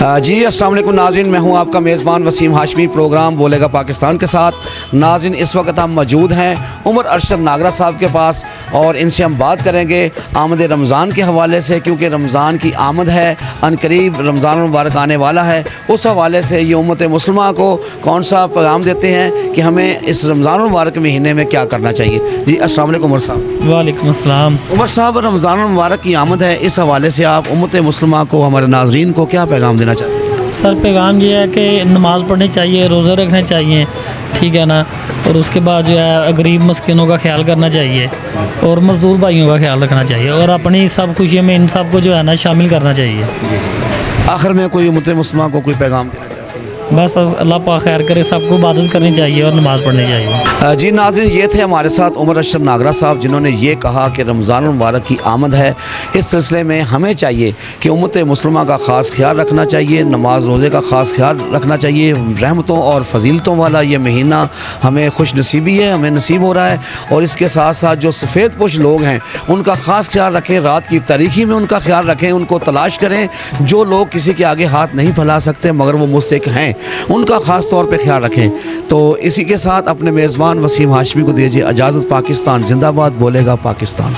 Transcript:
जी अस्सलाम वालेकुम नाज़रीन, मैं हूं आपका मेज़बान वसीम हाशमी। प्रोग्राम बोलेगा पाकिस्तान के साथ। नाज़रीन, इस वक्त हम मौजूद हैं उमर अरशद नागरा साहब के पास और इनसे हम बात करेंगे आमद रमज़ान के हवाले से, क्योंकि रमज़ान की आमद है, अनकरीब रमज़ान मुबारक आने वाला है। उस हवाले से ये उम्मत मुस्लिमा को कौन सा पैगाम देते हैं कि हमें इस रमज़ान मुबारक महीने में क्या करना चाहिए। जी अस्सलाम वालेकुम उमर साहब। वालेकुम अस्सलाम। उमर साहब, रमज़ान मुबारक की आमद है, इस हवाले से आप उम्मत मुस्लिमा को, हमारे नाज़रीन को क्या पैगाम देना चाहते हैं? सर पैगाम ये है कि नमाज़ पढ़नी चाहिए, रोज़े रखने चाहिए, ठीक है ना। और उसके बाद जो है गरीब मस्किनों का ख्याल करना चाहिए और मज़दूर भाइयों का ख्याल रखना चाहिए और अपनी सब खुशियों में इन सब को जो है ना शामिल करना चाहिए। आखिर में कोई उम्मत मुस्लिमा को कोई पैगाम देना चाहते हैं? बस अल्लाह पाक खैर करे, सबको इबादत करनी चाहिए और नमाज़ पढ़नी चाहिए। जी नाज़रीन, ये थे हमारे साथ उमर अरशद नागरा साहब, जिन्होंने ये कहा कि रमज़ान मुबारक की आमद है। इस सिलसिले में हमें चाहिए कि उम्मत मुस्लिमा का ख़ास ख्याल रखना चाहिए, नमाज रोज़े का ख़ास ख्याल रखना चाहिए। रहमतों और फजीलतों वाला ये महीना हमें खुश नसीबी है, हमें नसीब हो रहा है। और इसके साथ साथ जो सफ़ेद पोश लोग हैं उनका ख़ास ख्याल रखें, रात की तारीकी में उनका ख्याल रखें, उनको तलाश करें। जो लोग किसी के आगे हाथ नहीं फैला सकते मगर वो मुस्तहिक हैं, उनका ख़ास तौर पे ख्याल रखें। तो इसी के साथ अपने मेज़बान वसीम हाशमी को दीजिए इजाज़त। पाकिस्तान जिंदाबाद, बोलेगा पाकिस्तान।